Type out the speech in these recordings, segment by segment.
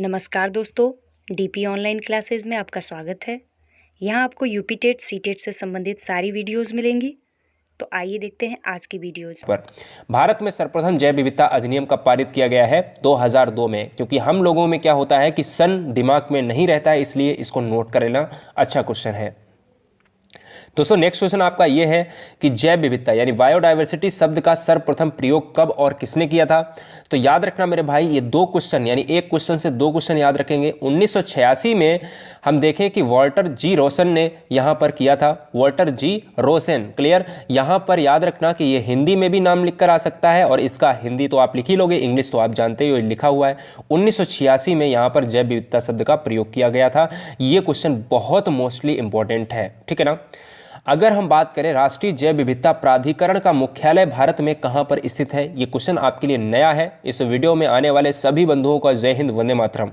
नमस्कार दोस्तों, DP online classes में आपका स्वागत है। यहाँ आपको यूपी टेट सी टेट से संबंधित सारी वीडियोस मिलेंगी। तो आइए देखते हैं आज की वीडियोस पर भारत में सर्वप्रथम जैव विविधता अधिनियम कब पारित किया गया है? 2002 में। क्योंकि हम लोगों में क्या होता है कि सन दिमाग में नहीं रहता है, इसलिए इसको नोट कर लेना। अच्छा क्वेश्चन है दोस्तों। नेक्स्ट क्वेश्चन आपका यह है कि जैव विविधता यानी बायोडायवर्सिटी शब्द का सर्वप्रथम प्रयोग कब और किसने किया था? तो याद रखना मेरे भाई, ये दो क्वेश्चन यानी एक क्वेश्चन से दो क्वेश्चन याद रखेंगे। 1986 में हम देखें कि वॉल्टर जी रोसन ने यहां पर किया था। वॉल्टर जी रोसन, क्लियर। यहां पर याद रखना कि ये हिंदी में भी नाम लिखकर आ सकता है और इसका हिंदी तो आप लिख ही लोगे, इंग्लिश तो आप जानते हो लिखा हुआ है। 1986 में यहां पर जैव विविधता शब्द का प्रयोग किया गया था। ये क्वेश्चन बहुत मोस्टली इंपॉर्टेंट है, ठीक है ना। अगर हम बात करें राष्ट्रीय जैव विविधता प्राधिकरण का मुख्यालय भारत में कहां पर स्थित है? ये क्वेश्चन आपके लिए नया है। इस वीडियो में आने वाले सभी बंधुओं का जय हिंद, वंदे मातरम।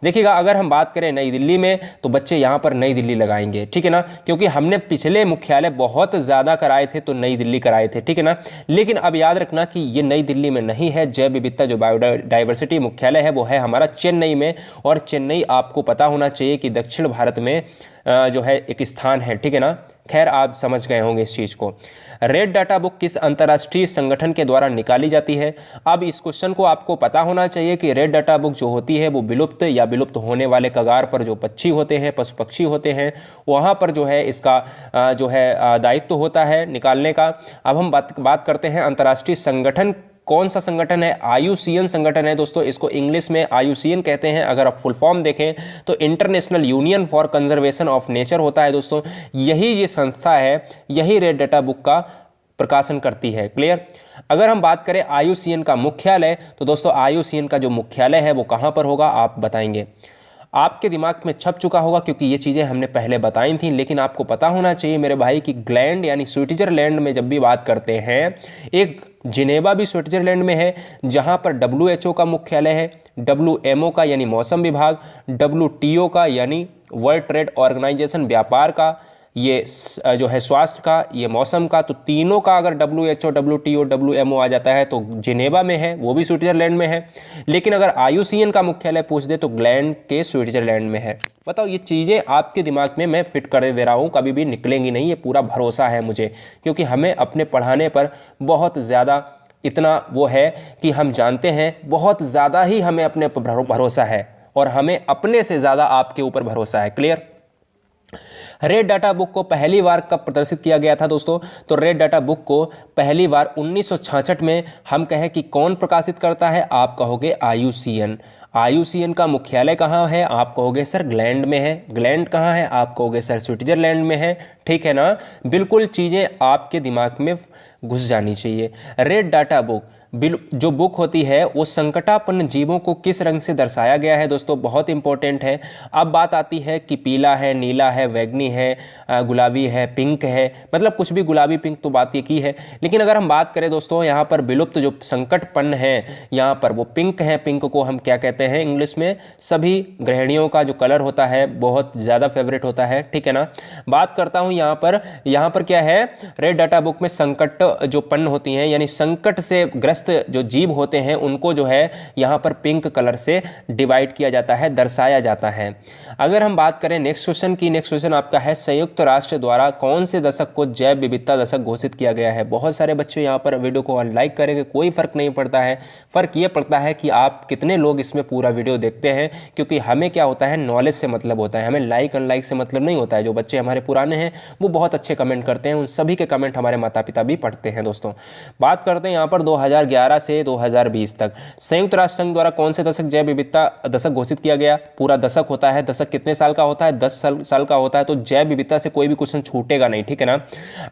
देखिएगा, अगर हम बात करें नई दिल्ली में तो बच्चे यहां पर नई दिल्ली लगाएंगे, ठीक है ना, क्योंकि हमने पिछले मुख्यालय बहुत ज़्यादा कराए थे तो नई दिल्ली कराए थे, ठीक है ना। लेकिन अब याद रखना कि ये नई दिल्ली में नहीं है। जैव विविधता जो बायोडाइवर्सिटी मुख्यालय है वो है हमारा चेन्नई में। और चेन्नई आपको पता होना चाहिए कि दक्षिण भारत में जो है एक स्थान है, ठीक है ना। खैर, आप समझ गए होंगे इस चीज़ को। रेड डाटा बुक किस अंतर्राष्ट्रीय संगठन के द्वारा निकाली जाती है? अब इस क्वेश्चन को आपको पता होना चाहिए कि रेड डाटा बुक जो होती है वो विलुप्त या विलुप्त होने वाले कगार पर जो पक्षी होते हैं, पशु पक्षी होते हैं, वहाँ पर जो है इसका जो है दायित्व होता है निकालने का। अब हम बात करते हैं अंतर्राष्ट्रीय संगठन। कौन सा संगठन है? आईयूसीएन संगठन है दोस्तों। इसको इंग्लिश में आईयूसीएन कहते हैं। अगर आप फुल फॉर्म देखें तो international union for conservation of nature होता है दोस्तों। यही ये संस्था है, यही रेड डाटा बुक का प्रकाशन करती है, क्लियर। अगर हम बात करें आईयूसीएन का मुख्यालय तो दोस्तों आईयूसीएन का जो मुख्यालय है वो कहाँ पर होगा आप बताएंगे। आपके दिमाग में छप चुका होगा क्योंकि ये चीज़ें हमने पहले बताई थी, लेकिन आपको पता होना चाहिए मेरे भाई कि ग्लैंड यानी स्विट्जरलैंड में जब भी बात करते हैं, एक जिनेवा भी स्विट्जरलैंड में है जहां पर WHO का मुख्यालय है, WMO का यानी मौसम विभाग, WTO का यानी वर्ल्ड ट्रेड ऑर्गेनाइजेशन व्यापार का, ये जो है स्वास्थ्य का, ये मौसम का। तो तीनों का अगर WHO, WTO, WMO आ जाता है तो जिनेवा में है, वो भी स्विट्जरलैंड में है। लेकिन अगर आईयूसीएन का मुख्यालय पूछ दे तो ग्लैंड के स्विट्जरलैंड में है। बताओ, ये चीज़ें आपके दिमाग में मैं फिट कर दे रहा हूँ, कभी भी निकलेंगी नहीं, ये पूरा भरोसा है मुझे, क्योंकि हमें अपने पढ़ाने पर बहुत ज़्यादा इतना वो है कि हम जानते हैं, बहुत ज़्यादा ही हमें अपने पर भरोसा है और हमें अपने से ज़्यादा आपके ऊपर भरोसा है, क्लियर। रेड डाटा बुक को पहली बार कब प्रदर्शित किया गया था दोस्तों? तो रेड डाटा बुक को पहली बार 1966 में हम कहें कि कौन प्रकाशित करता है? आप कहोगे आईयूसीएन। आईयूसीएन का मुख्यालय कहाँ है? आप कहोगे सर ग्लैंड में है। ग्लैंड कहाँ है? आप कहोगे सर स्विट्जरलैंड में है, ठीक है ना। बिल्कुल चीज़ें आपके दिमाग में घुस जानी चाहिए। रेड डाटा बुक जो बुक होती है वो संकटापन्न जीवों को किस रंग से दर्शाया गया है दोस्तों? बहुत इंपॉर्टेंट है। अब बात आती है कि पीला है, नीला है, बैगनी है, गुलाबी है, पिंक है, मतलब कुछ भी गुलाबी पिंक तो बात ये की है। लेकिन अगर हम बात करें दोस्तों यहाँ पर विलुप्त जो संकटपन्न है यहाँ पर वो पिंक है। पिंक को हम क्या कहते हैं इंग्लिश में? सभी गृहिणियों का जो कलर होता है बहुत ज़्यादा फेवरेट होता है, ठीक है ना। बात करता हूँ यहाँ पर क्या है, रेड डाटा बुक में संकट जो पन्न होती हैं यानी संकट से ग्रस्त जो जीव होते हैं उनको जो है यहाँ पर पिंक कलर से डिवाइड किया जाता है, दर्शाया जाता है। अगर हम बात करें नेक्स्ट क्वेश्चन की, नेक्स्ट क्वेश्चन आपका है संयुक्त राष्ट्र द्वारा कौन से दशक को जैव विविधता दशक घोषित किया गया है? बहुत सारे बच्चे यहाँ पर वीडियो को लाइक करेंगे, कोई फर्क नहीं पड़ता है। फर्क ये पड़ता है कि आप कितने लोग इसमें पूरा वीडियो देखते हैं, क्योंकि हमें क्या होता है नॉलेज से मतलब होता है, हमें लाइक अनलाइक से मतलब नहीं होता है। जो बच्चे हमारे पुराने हैं वो बहुत अच्छे कमेंट करते हैं, उन सभी के कमेंट हमारे माता पिता भी पढ़ते हैं दोस्तों। बात करते हैं यहाँ पर 2011 से 2020 तक संयुक्त राष्ट्र संघ द्वारा कौन से दशक जैव विविधता दशक घोषित किया गया? पूरा दशक होता है। दशक कितने साल का होता है? 10 साल का होता है। तो जैव विविधता से कोई भी क्वेश्चन छूटेगा नहीं, ठीक है ना।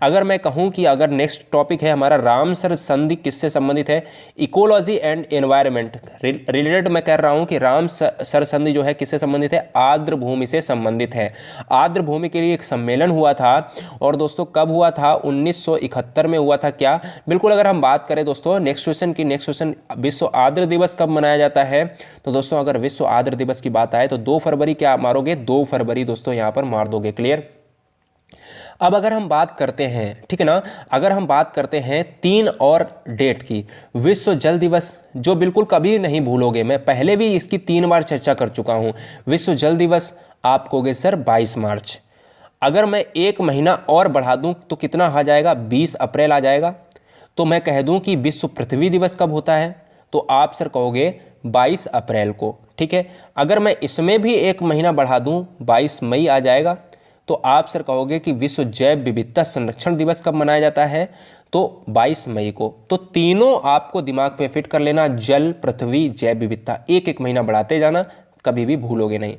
अगर मैं कहूं कि अगर नेक्स्ट टॉपिक है हमारा रामसर संधि किससे संबंधित है? इकोलॉजी एंड एनवायरनमेंट रिलेटेड मैं कह रहा हूं कि रामसर संधि जो है किससे संबंधित है? आर्द्र भूमि से संबंधित है। आर्द्र भूमि के लिए एक सम्मेलन हुआ था और दोस्तों कब हुआ था? 1971 में हुआ था क्या? बिल्कुल। अगर हम बात करें दोस्तों नेक्स्ट क्वेश्चन विश्व आर्द्र दिवस कब मनाया जाता है? तो दोस्तों अगर विश्व आर्द्र दिवस की बात आए तो 2 फरवरी क्या मारोगे? 2 फरवरी दोस्तों यहां पर मार दोगे, क्लियर। अब अगर हम बात करते हैं, ठीक है ना, अगर हम बात करते हैं 3 और डेट की, विश्व जल दिवस, जो बिल्कुल कभी नहीं भूलोगे, मैं पहले भी इसकी 3 बार चर्चा कर चुका हूं। विश्व जल दिवस आप कहोगे सर 22 मार्च, अगर मैं 1 महीना और बढ़ा दूं तो कितना आ जाएगा, 20 अप्रैल आ जाएगा। तो मैं कह दूं कि विश्व पृथ्वी दिवस कब होता है, तो आप सर कहोगे 22 अप्रैल को, ठीक है। अगर मैं इसमें भी 1 महीना बढ़ा दूं, 22 मई आ जाएगा। तो आप सर कहोगे कि विश्व जैव विविधता संरक्षण दिवस कब मनाया जाता है, तो 22 मई को। तो तीनों आपको दिमाग पे फिट कर लेना, जल, पृथ्वी, जैव विविधता, एक एक महीना बढ़ाते जाना, कभी भी भूलोगे नहीं।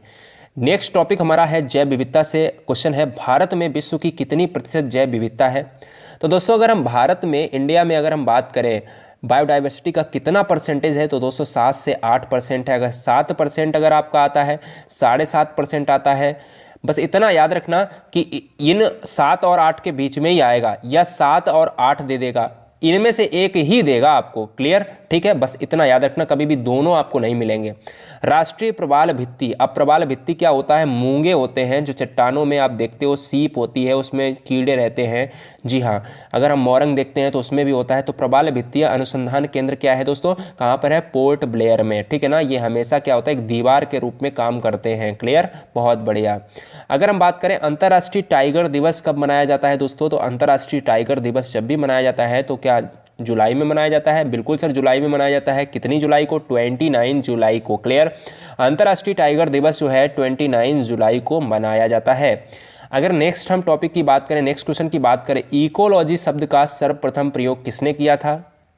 नेक्स्ट टॉपिक हमारा है जैव विविधता से। क्वेश्चन है, भारत में विश्व की कितनी प्रतिशत जैव विविधता है। तो दोस्तों अगर हम भारत में, इंडिया में अगर हम बात करें बायोडाइवर्सिटी का कितना परसेंटेज है, तो दोस्तों 7 से 8% है। अगर 7% अगर आपका आता है, 7.5% आता है, बस इतना याद रखना कि इन 7 और 8 के बीच में ही आएगा, या 7 और 8 दे देगा, इनमें से एक ही देगा आपको। क्लियर, ठीक है, बस इतना याद रखना, कभी भी दोनों आपको नहीं मिलेंगे। राष्ट्रीय प्रवाल भित्ति, अब प्रवाल भित्ति क्या होता है, मूंगे होते हैं जो चट्टानों में आप देखते हो, सीप होती है उसमें कीड़े रहते हैं। जी हाँ, अगर हम मोरंग देखते हैं तो उसमें भी होता है। तो प्रवाल भित्तीय अनुसंधान केंद्र क्या है दोस्तों, कहाँ पर है, पोर्ट ब्लेयर में, ठीक है ना। ये हमेशा क्या होता है, एक दीवार के रूप में काम करते हैं। क्लियर, बहुत बढ़िया। अगर हम बात करें अंतर्राष्ट्रीय टाइगर दिवस कब मनाया जाता है दोस्तों, तो अंतर्राष्ट्रीय टाइगर दिवस जब भी मनाया जाता है तो क्या जुलाई में मनाया जाता है। बिल्कुल सर, जुलाई में मनाया जाता है। कितनी जुलाई को, 29 जुलाई को। क्लियर, अंतर्राष्ट्रीय टाइगर दिवस जो है 29 जुलाई को मनाया जाता है। अगर नेक्स्ट हम टॉपिक की बात करें, नेक्स्ट क्वेश्चन की बात करें, इकोलॉजी शब्द का सर्वप्रथम प्रयोग किसने किया था।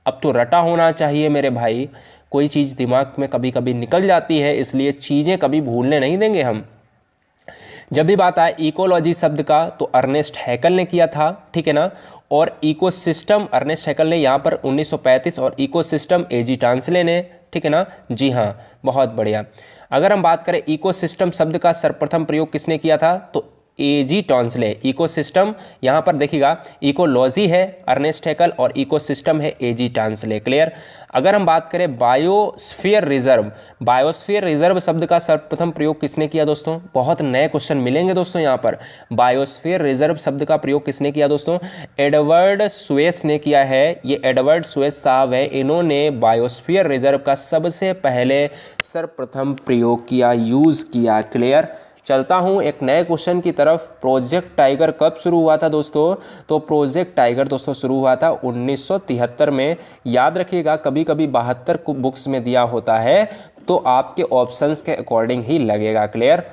अब तो रटा होना चाहिए मेरे भाई, कोई चीज़ दिमाग में कभी कभी निकल जाती है, इसलिए चीज़ें कभी भूलने नहीं देंगे हम। जब भी बात आए इकोलॉजी शब्द का, तो अर्नेस्ट हैकल ने किया था, ठीक है ना। और इकोसिस्टम अर्नेस्ट हैकल ने यहाँ पर 1935, और इकोसिस्टम एजी टांसले ने, ठीक है ना। जी हाँ, बहुत बढ़िया। अगर हम बात करें इकोसिस्टम शब्द का सर्वप्रथम प्रयोग किसने किया था, तो एजी टॉन्सले। इकोसिस्टम यहाँ पर देखिएगा, इकोलॉजी है अर्नेस्ट हैकल और इकोसिस्टम है एजी टॉन्सले। क्लियर। अगर हम बात करें बायोस्फीयर रिजर्व, बायोस्फीयर रिजर्व शब्द का सर्वप्रथम प्रयोग किसने किया दोस्तों, बहुत नए क्वेश्चन मिलेंगे दोस्तों यहाँ पर। बायोस्फीयर रिजर्व शब्द का प्रयोग किसने किया दोस्तों, एडवर्ड स्वेस ने किया है। ये एडवर्ड स्वेस साहब है, इन्होंने बायोस्फीयर रिजर्व का सबसे पहले सर्वप्रथम प्रयोग किया, यूज किया। क्लियर। चलता हूं एक नए क्वेश्चन की तरफ। प्रोजेक्ट टाइगर कब शुरू हुआ था दोस्तों, तो प्रोजेक्ट टाइगर दोस्तों शुरू हुआ था 1973 में। याद रखिएगा, कभी कभी 72 बुक्स में दिया होता है, तो आपके ऑप्शंस के अकॉर्डिंग ही लगेगा। क्लियर।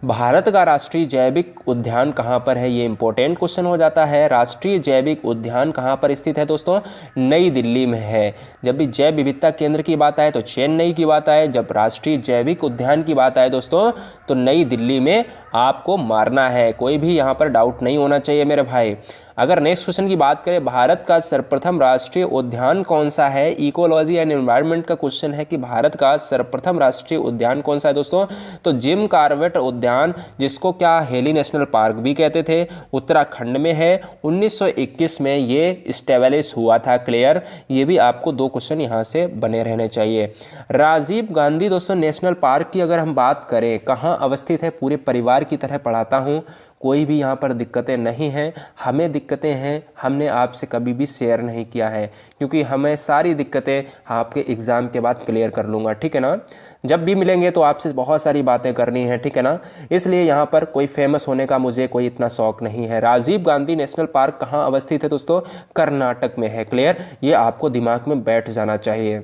भारत का राष्ट्रीय जैविक उद्यान कहाँ पर है, ये इंपॉर्टेंट क्वेश्चन हो जाता है। राष्ट्रीय जैविक उद्यान कहाँ पर स्थित है दोस्तों, नई दिल्ली में है। जब भी जैव विविधता केंद्र की बात आए तो चेन्नई की बात आए, जब राष्ट्रीय जैविक उद्यान की बात आए दोस्तों तो नई दिल्ली में आपको मारना है। कोई भी यहाँ पर डाउट नहीं होना चाहिए मेरे भाई। अगर नेक्स्ट क्वेश्चन की बात करें, भारत का सर्वप्रथम राष्ट्रीय उद्यान कौन सा है, इकोलॉजी एंड एनवायरनमेंट का क्वेश्चन है कि भारत का सर्वप्रथम राष्ट्रीय उद्यान कौन सा है दोस्तों, तो जिम कॉर्बेट उद्यान, जिसको क्या हेली नेशनल पार्क भी कहते थे, उत्तराखंड में है। 1921 में ये स्टेब्लिश हुआ था। क्लियर। ये भी आपको 2 क्वेश्चन यहाँ से बने रहने चाहिए। राजीव गांधी दोस्तों नेशनल पार्क की अगर हम बात करें, कहाँ अवस्थित है, पूरे परिवार की तरह पढ़ाता हूँ, कोई भी यहाँ पर दिक्कतें नहीं हैं। हमें दिक्कतें हैं, हमने आपसे कभी भी शेयर नहीं किया है, क्योंकि हमें सारी दिक्कतें आपके एग्ज़ाम के बाद क्लियर कर लूँगा, ठीक है ना। जब भी मिलेंगे तो आपसे बहुत सारी बातें करनी है, ठीक है ना। इसलिए यहाँ पर कोई फेमस होने का मुझे कोई इतना शौक नहीं है। राजीव गांधी नेशनल पार्क कहाँ अवस्थित है दोस्तों, कर्नाटक में है। क्लियर। ये आपको दिमाग में बैठ जाना चाहिए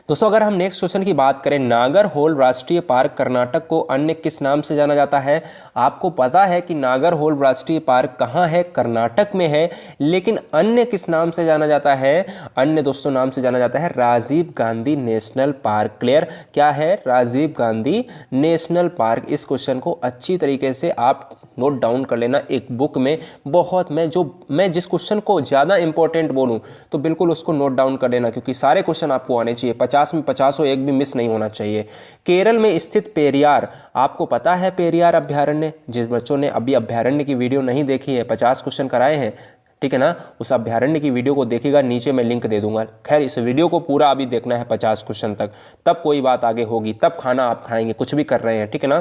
दोस्तों। अगर हम नेक्स्ट क्वेश्चन की बात करें, नागरहोल राष्ट्रीय पार्क कर्नाटक को अन्य किस नाम से जाना जाता है। आपको पता है कि नागरहोल राष्ट्रीय पार्क कहाँ है, कर्नाटक में है, लेकिन अन्य किस नाम से जाना जाता है, अन्य दोस्तों नाम से जाना जाता है Rajiv Gandhi national park. Clear. क्या है, राजीव गांधी नेशनल पार्क। इस क्वेश्चन को अच्छी तरीके से आप नोट डाउन कर लेना एक बुक में। बहुत मैं जिस क्वेश्चन को ज़्यादा इंपॉर्टेंट बोलूं तो बिल्कुल उसको नोट डाउन कर लेना, क्योंकि सारे क्वेश्चन आपको आने चाहिए। 50 में 50 एक भी मिस नहीं होना चाहिए। केरल में स्थित पेरियार, आपको पता है पेरियार अभ्यारण्य, जिस बच्चों ने अभी अभ्यारण्य की वीडियो नहीं देखी है, 50 क्वेश्चन कराए हैं, ठीक है ना। उस अभ्यारण्य की वीडियो को देखिएगा, नीचे मैं लिंक दे दूंगा। खैर इस वीडियो को पूरा अभी देखना है 50 क्वेश्चन तक, तब कोई बात आगे होगी, तब खाना आप खाएंगे, कुछ भी कर रहे हैं, ठीक है ना।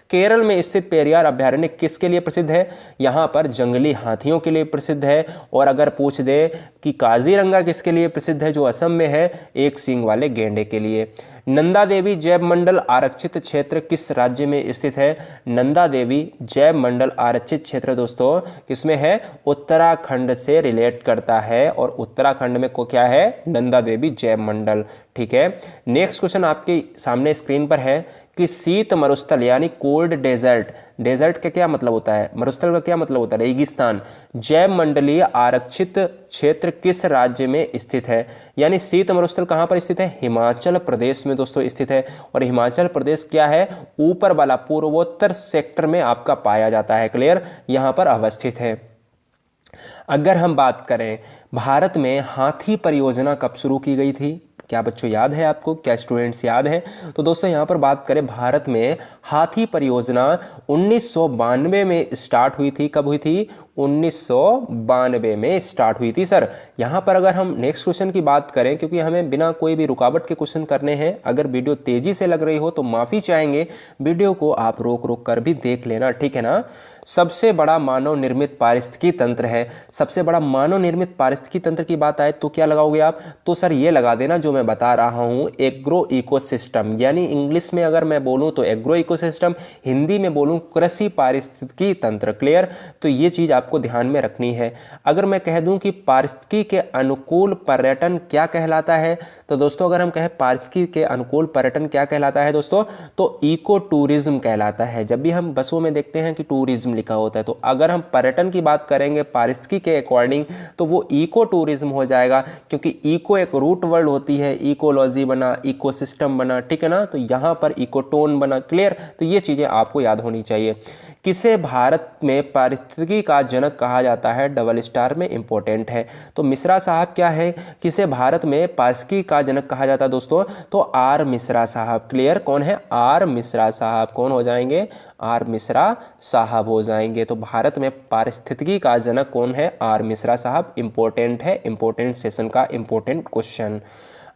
केरल में स्थित पेरियार अभ्यारण्य किसके लिए प्रसिद्ध है? यहाँ पर जंगली हाथियों के लिए प्रसिद्ध है। और अगर पूछ दे कि काजीरंगा किसके लिए प्रसिद्ध है, जो असम में है, एक सींग वाले गेंडे के लिए। नंदा देवी जैव मंडल आरक्षित क्षेत्र किस राज्य में स्थित है? नंदा देवी जैव मंडल आरक्षित क्षेत्र दोस्तों किसमें है? उत्तराखंड से रिलेट करता है, और उत्तराखंड में को क्या है? नंदा देवी जैव मंडल, ठीक है। नेक्स्ट क्वेश्चन आपके सामने स्क्रीन पर है कि शीत मरुस्थल यानी कोल्ड डेजर्ट, डेजर्ट का क्या मतलब होता है? मरुस्थल का क्या मतलब होता है? रेगिस्तान। जैव मंडलीय आरक्षित क्षेत्र किस राज्य में स्थित है? यानी शीत मरुस्थल कहाँ पर स्थित है? हिमाचल प्रदेश में दोस्तों स्थित है। और हिमाचल प्रदेश क्या है? ऊपर वाला पूर्वोत्तर सेक्टर में आपका पाया जाता है, क्लियर, यहाँ पर अवस्थित है। अगर हम बात करें भारत में हाथी परियोजना कब शुरू की गई थी? क्या बच्चों याद है आपको? क्या स्टूडेंट्स याद है? तो दोस्तों यहाँ पर बात करें, भारत में हाथी परियोजना 1992 में स्टार्ट हुई थी। कब हुई थी? 1992 में स्टार्ट हुई थी सर। यहाँ पर अगर हम नेक्स्ट क्वेश्चन की बात करें, क्योंकि हमें बिना कोई भी रुकावट के क्वेश्चन करने हैं, अगर वीडियो तेजी से लग रही हो तो माफ़ी चाहेंगे, वीडियो को आप रोक रोक कर भी देख लेना, ठीक है ना। सबसे बड़ा मानव निर्मित पारिस्थितिकी तंत्र है। सबसे बड़ा मानव निर्मित पारिस्थितिकी तंत्र की बात आए तो क्या लगाओगे आप? तो सर ये लगा देना जो मैं बता रहा हूँ, एग्रो इकोसिस्टम। यानी इंग्लिश में अगर मैं बोलूँ तो एग्रो इकोसिस्टम, हिंदी में बोलूँ कृषि पारिस्थितिकी तंत्र, क्लियर। तो ये चीज़ आपको ध्यान में रखनी है। अगर मैं कह दूं कि पारिस्थितिकी के अनुकूल पर्यटन क्या कहलाता है, तो दोस्तों अगर हम कहें पारिस्थितिकी के अनुकूल पर्यटन क्या कहलाता है दोस्तों, तो इको टूरिज्म कहलाता है। जब भी हम बसों में देखते हैं कि टूरिज्म लिखा होता है, तो अगर हम पर्यटन की बात करेंगे पारिस्थितिकी के अकॉर्डिंग तो वो इको टूरिज्म हो जाएगा, क्योंकि इको एक रूट वर्ड होती है, इकोलॉजी बना, इकोसिस्टम बना, ठीक है ना। तो यहाँ पर इकोटोन बना, क्लियर। तो ये चीज़ें आपको याद होनी चाहिए। किसे भारत में पारिस्थितिकी का जनक कहा जाता है? डबल स्टार में इंपॉर्टेंट है। तो मिश्रा साहब क्या है? किसे भारत में पारिस्थितिकी का जनक कहा जाता है दोस्तों? तो आर मिश्रा साहब, क्लियर। कौन है? आर मिश्रा साहब। कौन हो जाएंगे? आर मिश्रा साहब हो जाएंगे। तो भारत में पारिस्थितिकी का जनक कौन है? आर मिश्रा साहब। इंपॉर्टेंट है, इंपॉर्टेंट सेशन का इंपॉर्टेंट क्वेश्चन।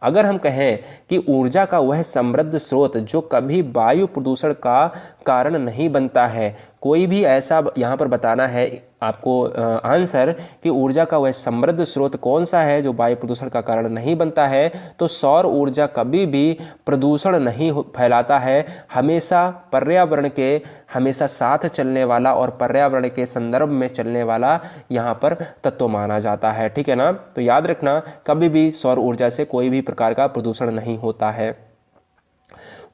अगर हम कहें कि ऊर्जा का वह समृद्ध स्रोत जो कभी वायु प्रदूषण का कारण नहीं बनता है, कोई भी ऐसा यहाँ पर बताना है आपको आंसर कि ऊर्जा का वह समृद्ध स्रोत कौन सा है जो वायु प्रदूषण का कारण नहीं बनता है, तो सौर ऊर्जा कभी भी प्रदूषण नहीं फैलाता है। हमेशा पर्यावरण के हमेशा साथ चलने वाला और पर्यावरण के संदर्भ में चलने वाला यहाँ पर तत्व माना जाता है, ठीक है ना। तो याद रखना, कभी भी सौर ऊर्जा से कोई भी प्रकार का प्रदूषण नहीं होता है।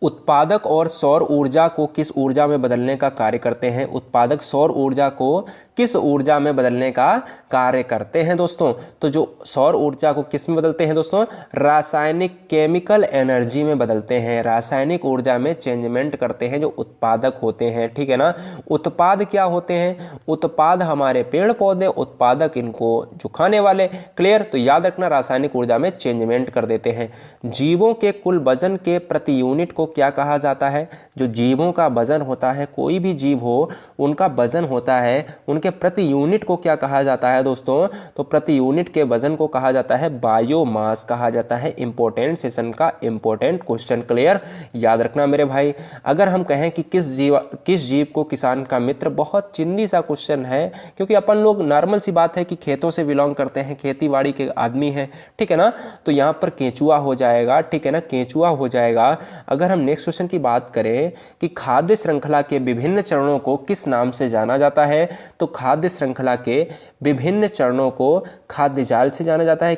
उत्पादक और सौर ऊर्जा को किस ऊर्जा में बदलने का कार्य करते हैं? उत्पादक सौर ऊर्जा को किस ऊर्जा में बदलने का कार्य करते हैं दोस्तों? तो जो सौर ऊर्जा को किस में बदलते हैं दोस्तों? रासायनिक केमिकल एनर्जी में बदलते हैं। रासायनिक ऊर्जा में चेंजमेंट करते हैं जो उत्पादक होते हैं, ठीक है ना। उत्पाद क्या होते हैं? उत्पाद हमारे पेड़ पौधे, उत्पादक इनको जो खाने वाले, क्लियर। तो याद रखना, रासायनिक ऊर्जा में चेंजमेंट कर देते हैं। जीवों के कुल वजन के प्रति यूनिट को क्या कहा जाता है? जो जीवों का वजन होता है, कोई भी जीव हो उनका वजन होता है, उनके प्रति यूनिट को क्या कहा जाता है दोस्तों? तो प्रति यूनिट के वजन को कहा जाता है बायोमास कहा जाता है। इंपॉर्टेंट सेशन का इंपॉर्टेंट क्वेश्चन, क्लियर। याद रखना मेरे भाई। अगर हम कहें कि किस जीव को किसान का मित्र, बहुत चिंदी सा क्वेश्चन है, क्योंकि अपन लोग नॉर्मल सी बात है कि खेतों से बिलोंग करते हैं, खेती बाड़ी के आदमी हैं, ठीक है ना। तो यहाँ पर केंचुआ हो जाएगा, ठीक है ना, केंचुआ हो जाएगा। अगर हम नेक्स्ट क्वेश्चन की बात करें कि खाद्य श्रृंखला के विभिन्न चरणों को किस नाम से जाना जाता है, तो खाद्य श्रृंखला के विभिन्न चरणों को खाद्य जाल से जाना जाता है।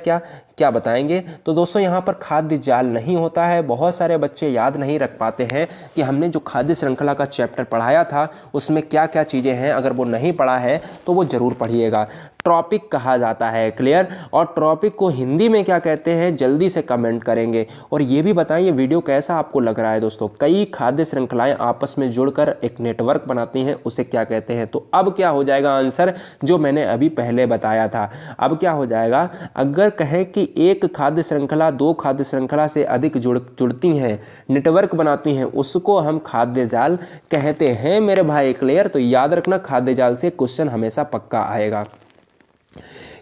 क्या बताएंगे? तो दोस्तों यहाँ पर खाद्य जाल नहीं होता है। बहुत सारे बच्चे याद नहीं रख पाते हैं कि हमने जो खाद्य श्रृंखला का चैप्टर पढ़ाया था उसमें क्या क्या चीज़ें हैं। अगर वो नहीं पढ़ा है तो वो जरूर पढ़िएगा। ट्रॉपिक कहा जाता है, क्लियर। और ट्रॉपिक को हिंदी में क्या कहते हैं, जल्दी से कमेंट करेंगे। और ये भी बताएं ये वीडियो कैसा आपको लग रहा है दोस्तों। कई खाद्य श्रृंखलाएं आपस में जुड़कर एक नेटवर्क बनाती हैं, उसे क्या कहते हैं? तो अब क्या हो जाएगा आंसर, जो मैंने अभी पहले बताया था। अब क्या हो जाएगा, अगर कहें कि एक खाद्य श्रृंखला दो खाद्य श्रृंखला से अधिक जुड़ती हैं, नेटवर्क बनाती हैं, उसको हम खाद्य जाल कहते हैं मेरे भाई, क्लियर। तो याद रखना, खाद्य जाल से क्वेश्चन हमेशा पक्का आएगा।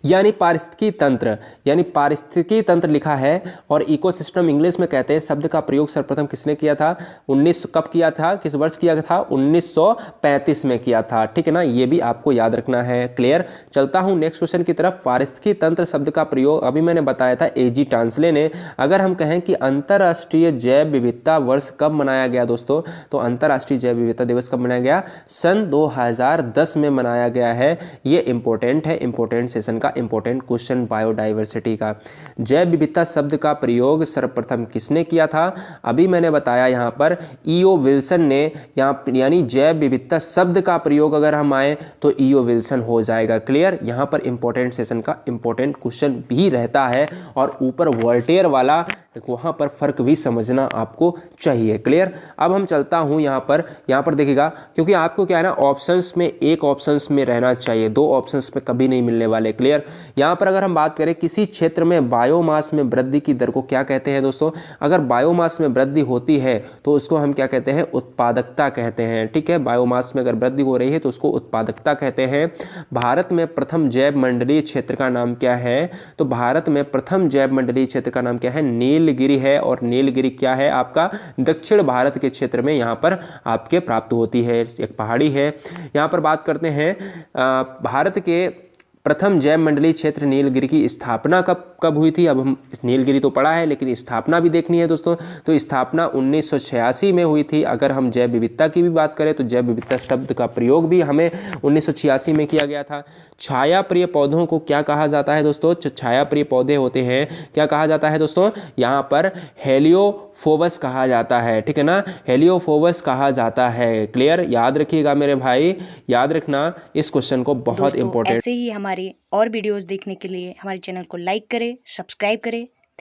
यानी पारिस्थितिकी तंत्र लिखा है, और इकोसिस्टम इंग्लिश में कहते हैं। शब्द का प्रयोग सर्वप्रथम किसने किया था? कब किया था, किस वर्ष किया था? 1935 में किया था। ठीक है ना, ये भी आपको याद रखना है। क्लियर। चलता हूं नेक्स्ट क्वेश्चन की तरफ। पारिस्थितिकी तंत्र शब्द का प्रयोग अभी मैंने बताया था एजी टांसले ने। अगर हम कहें कि अंतर्राष्ट्रीय जैव विविधता वर्ष कब मनाया गया दोस्तों, तो अंतर्राष्ट्रीय जैव विविधता दिवस कब मनाया गया? सन 2010 में मनाया गया है। ये इंपॉर्टेंट है, इंपॉर्टेंट सेशन का इंपॉर्टेंट क्वेश्चन बायोडाइवर्सिटी का। जैव विविधता शब्द का प्रयोग सर्वप्रथम किसने किया था? अभी मैंने बताया यहाँ पर ईओ विल्सन ने। यहाँ यानी जैव विविधता शब्द का प्रयोग अगर हम आए तो ईओ विल्सन हो जाएगा। क्लियर। यहाँ पर इंपॉर्टेंट सेशन का इंपॉर्टेंट क्वेश्चन भी रहता है, और ऊपर वोल्टेयर वाला वहाँ पर फर्क भी समझना आपको चाहिए। क्लियर। अब हम चलता हूँ यहाँ पर देखिएगा, क्योंकि आपको क्या है ना, ऑप्शंस में एक ऑप्शंस में रहना चाहिए, दो ऑप्शंस में कभी नहीं मिलने वाले। क्लियर। यहाँ पर अगर हम बात करें किसी क्षेत्र में बायोमास में वृद्धि की दर को क्या कहते हैं दोस्तों? अगर बायोमास में वृद्धि होती है तो उसको हम क्या कहते हैं? उत्पादकता कहते हैं। ठीक है, बायोमास में अगर वृद्धि हो रही है तो उसको उत्पादकता कहते हैं। भारत में प्रथम जैव मंडलीय क्षेत्र का नाम क्या है? तो भारत में प्रथम जैव मंडलीय क्षेत्र का नाम क्या है? नीलगिरी है। और नीलगिरी क्या है आपका? दक्षिण भारत के क्षेत्र में यहाँ पर आपके प्राप्त होती है, एक पहाड़ी है। यहाँ पर बात करते हैं भारत के प्रथम जैव मंडलीय क्षेत्र नीलगिरी की स्थापना कब हुई थी? अब हम नीलगिरी तो पढ़ा है, लेकिन स्थापना भी देखनी है दोस्तों। तो स्थापना 1986 में हुई थी। अगर हम जैव विविधता की भी बात करें तो जैव विविधता शब्द का प्रयोग भी हमें 1986 में किया गया था। छाया प्रिय पौधों को क्या कहा जाता है दोस्तों? छाया प्रिय पौधे होते हैं, क्या कहा जाता है दोस्तों? यहाँ पर हेलियोफोबस कहा जाता है। ठीक है ना, हेलियोफोबस कहा जाता है। क्लियर। याद रखिएगा मेरे भाई, याद रखना इस क्वेश्चन को, बहुत इंपॉर्टेंट। ऐसे ही हमारे और वीडियोस देखने के लिए हमारे चैनल को लाइक करें, सब्सक्राइब करें